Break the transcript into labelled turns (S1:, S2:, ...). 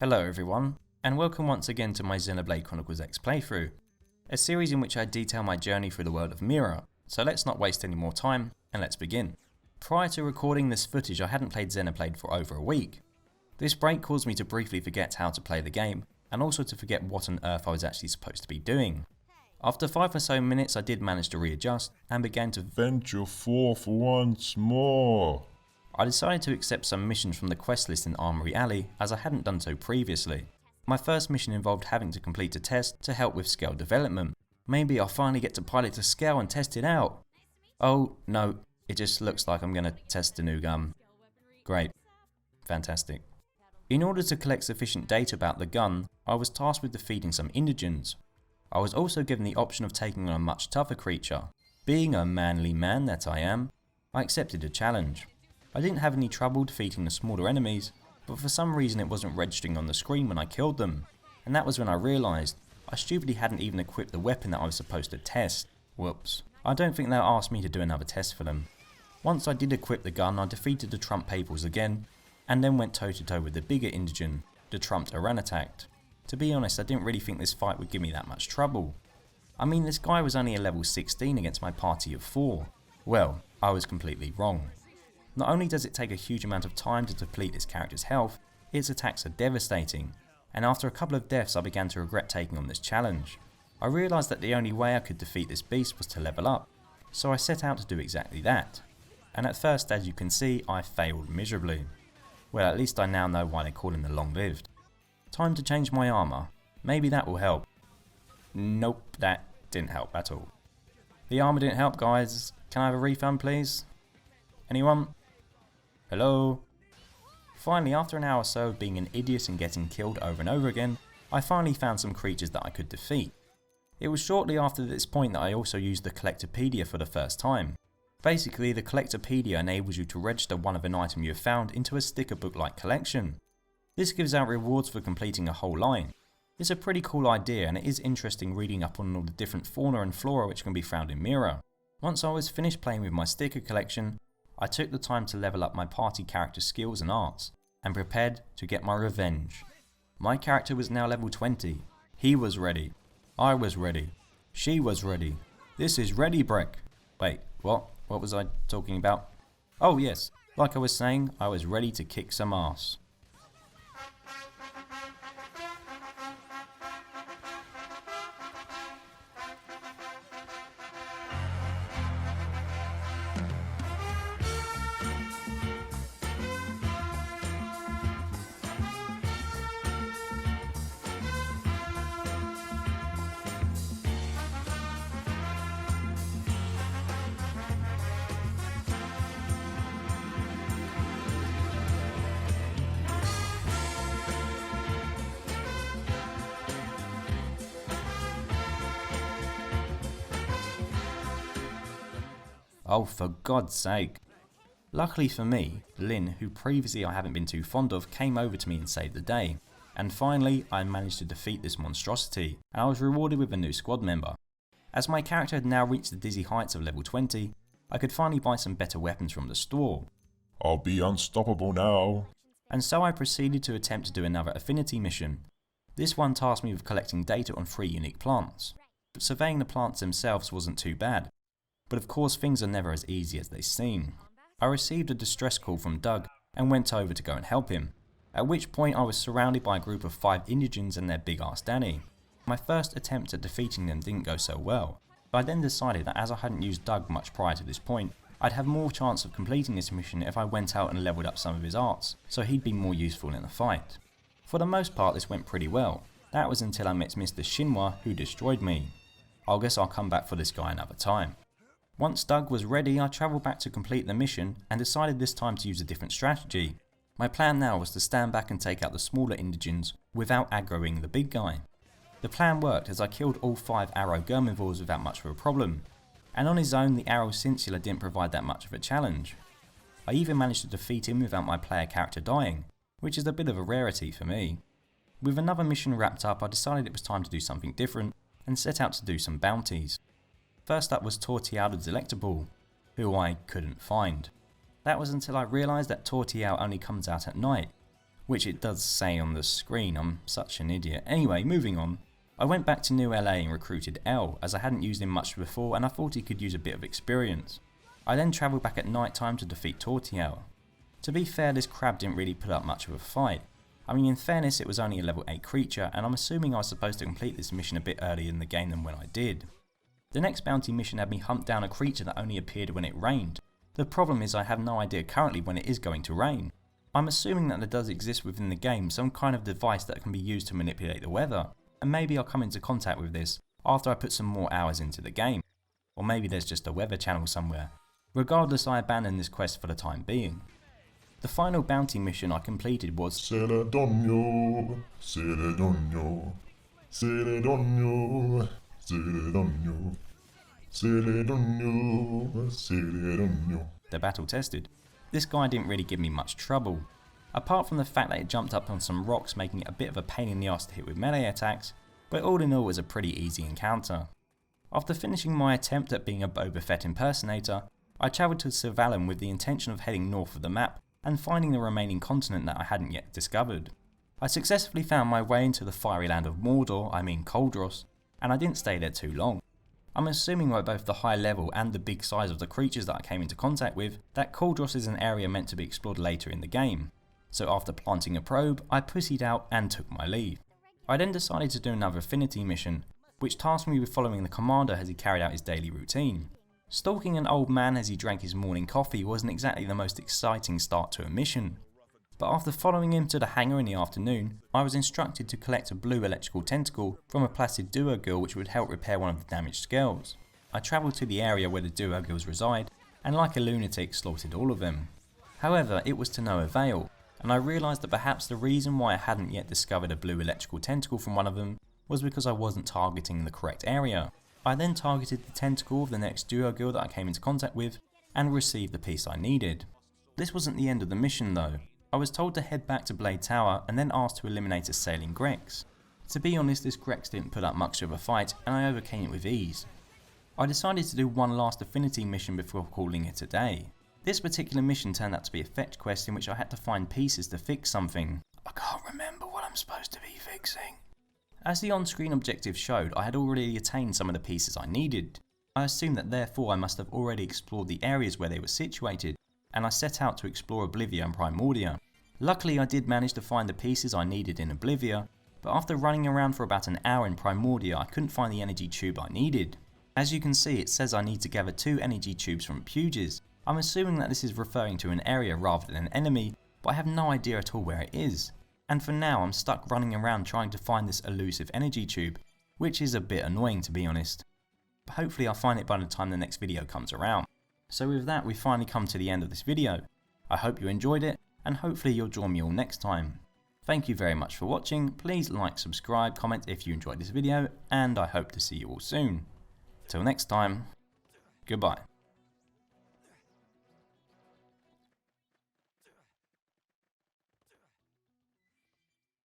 S1: Hello everyone, and welcome once again to my Xenoblade Chronicles X playthrough, a series in which I detail my journey through the world of Mira, so let's not waste any more time, and let's begin. Prior to recording this footage I hadn't played Xenoblade for over a week. This break caused me to briefly forget how to play the game, and also to forget what on earth I was actually supposed to be doing. After 5 or so minutes I did manage to readjust, and began to
S2: venture forth once more.
S1: I decided to accept some missions from the quest list in Armory Alley, as I hadn't done so previously. My first mission involved having to complete a test to help with scale development. Maybe I'll finally get to pilot a scale and test it out. Oh no, it just looks like I'm gonna test the new gun. Great. Fantastic. In order to collect sufficient data about the gun, I was tasked with defeating some indigents. I was also given the option of taking on a much tougher creature. Being a manly man that I am, I accepted the challenge. I didn't have any trouble defeating the smaller enemies, but for some reason it wasn't registering on the screen when I killed them, and that was when I realised I stupidly hadn't even equipped the weapon that I was supposed to test. Whoops. I don't think they'll ask me to do another test for them. Once I did equip the gun, I defeated the Trump Papals again, and then went toe to toe with the bigger indigent, the Trump Oranatact. To be honest, I didn't really think this fight would give me that much trouble. I mean, this guy was only a level 16 against my party of 4. Well, I was completely wrong. Not only does it take a huge amount of time to deplete this character's health, its attacks are devastating, and after a couple of deaths I began to regret taking on this challenge. I realised that the only way I could defeat this beast was to level up, so I set out to do exactly that. And at first, as you can see, I failed miserably. Well, at least I now know why they call him the long-lived. Time to change my armour. Maybe that will help. Nope, that didn't help at all. The armour didn't help, guys. Can I have a refund, please? Anyone? Hello? Finally, after an hour or so of being an idiot and getting killed over and over again, I finally found some creatures that I could defeat. It was shortly after this point that I also used the Collectopedia for the first time. Basically, the Collectopedia enables you to register one of an item you have found into a sticker book-like collection. This gives out rewards for completing a whole line. It's a pretty cool idea, and it is interesting reading up on all the different fauna and flora which can be found in Mira. Once I was finished playing with my sticker collection, I took the time to level up my party character skills and arts, and prepared to get my revenge. My character was now level 20. He was ready. I was ready. She was ready. This is ready break. Wait, what? What was I talking about? Oh yes, like I was saying, I was ready to kick some ass. Oh, for God's sake. Luckily for me, Lynn, who previously I haven't been too fond of, came over to me and saved the day. And finally, I managed to defeat this monstrosity, and I was rewarded with a new squad member. As my character had now reached the dizzy heights of level 20, I could finally buy some better weapons from the store.
S2: I'll be unstoppable now.
S1: And so I proceeded to attempt to do another affinity mission. This one tasked me with collecting data on 3 unique plants. But surveying the plants themselves wasn't too bad. But of course things are never as easy as they seem. I received a distress call from Doug and went over to go and help him, at which point I was surrounded by a group of 5 indigents and their big ass Danny. My first attempt at defeating them didn't go so well, but I then decided that as I hadn't used Doug much prior to this point, I'd have more chance of completing this mission if I went out and leveled up some of his arts, so he'd be more useful in the fight. For the most part this went pretty well. That was until I met Mr. Shinwa, who destroyed me. I guess I'll come back for this guy another time. Once Doug was ready, I travelled back to complete the mission and decided this time to use a different strategy. My plan now was to stand back and take out the smaller indigents without aggroing the big guy. The plan worked as I killed all 5 arrow Germivores without much of a problem, and on his own the arrow Cincilla didn't provide that much of a challenge. I even managed to defeat him without my player character dying, which is a bit of a rarity for me. With another mission wrapped up, I decided it was time to do something different and set out to do some bounties. First up was Tortiao the Delectable, who I couldn't find. That was until I realised that Tortiao only comes out at night. which it does say on the screen. I'm such an idiot. Anyway, moving on. I went back to New LA and recruited L, as I hadn't used him much before and I thought he could use a bit of experience. I then travelled back at night time to defeat Tortiel. To be fair, this crab didn't really put up much of a fight. I mean, in fairness, it was only a level 8 creature and I'm assuming I was supposed to complete this mission a bit earlier in the game than when I did. The next bounty mission had me hunt down a creature that only appeared when it rained. The problem is I have no idea currently when it is going to rain. I'm assuming that there does exist within the game some kind of device that can be used to manipulate the weather, and maybe I'll come into contact with this after I put some more hours into the game. Or maybe there's just a weather channel somewhere. Regardless, I abandoned this quest for the time being. The final bounty mission I completed was
S2: Celedonio, Celedonio, Celedonio, Celedonio, Celedonio, Celedonio.
S1: the battle tested. This guy didn't really give me much trouble, apart from the fact that it jumped up on some rocks making it a bit of a pain in the arse to hit with melee attacks, but all in all it was a pretty easy encounter. After finishing my attempt at being a Boba Fett impersonator, I travelled to Sylvain with the intention of heading north of the map and finding the remaining continent that I hadn't yet discovered. I successfully found my way into the fiery land of Mordor, I mean Koldros, and I didn't stay there too long. I'm assuming by both the high level and the big size of the creatures that I came into contact with, that Koldros is an area meant to be explored later in the game. So after planting a probe, I pussied out and took my leave. I then decided to do another affinity mission, which tasked me with following the commander as he carried out his daily routine. Stalking an old man as he drank his morning coffee wasn't exactly the most exciting start to a mission. But after following him to the hangar in the afternoon, I was instructed to collect a blue electrical tentacle from a placid duo girl which would help repair one of the damaged skulls. I travelled to the area where the duo girls reside and like a lunatic slaughtered all of them. However, it was to no avail, and I realised that perhaps the reason why I hadn't yet discovered a blue electrical tentacle from one of them was because I wasn't targeting the correct area. I then targeted the tentacle of the next duo girl that I came into contact with and received the piece I needed. This wasn't the end of the mission though. I was told to head back to Blade Tower and then asked to eliminate a sailing Grex. To be honest, this Grex didn't put up much of a fight and I overcame it with ease. I decided to do one last affinity mission before calling it a day. This particular mission turned out to be a fetch quest in which I had to find pieces to fix something. I can't remember what I'm supposed to be fixing. As the on-screen objective showed, I had already attained some of the pieces I needed. I assumed that therefore I must have already explored the areas where they were situated, and I set out to explore Oblivia and Primordia. Luckily I did manage to find the pieces I needed in Oblivia, but after running around for about an hour in Primordia I couldn't find the energy tube I needed. As you can see, it says I need to gather 2 energy tubes from Puges. I'm assuming that this is referring to an area rather than an enemy, but I have no idea at all where it is. And for now I'm stuck running around trying to find this elusive energy tube, which is a bit annoying to be honest. But hopefully I'll find it by the time the next video comes around. So with that, we've finally come to the end of this video. I hope you enjoyed it, and hopefully you'll join me all next time. Thank you very much for watching. Please like, subscribe, comment if you enjoyed this video, and I hope to see you all soon. Till next time, goodbye.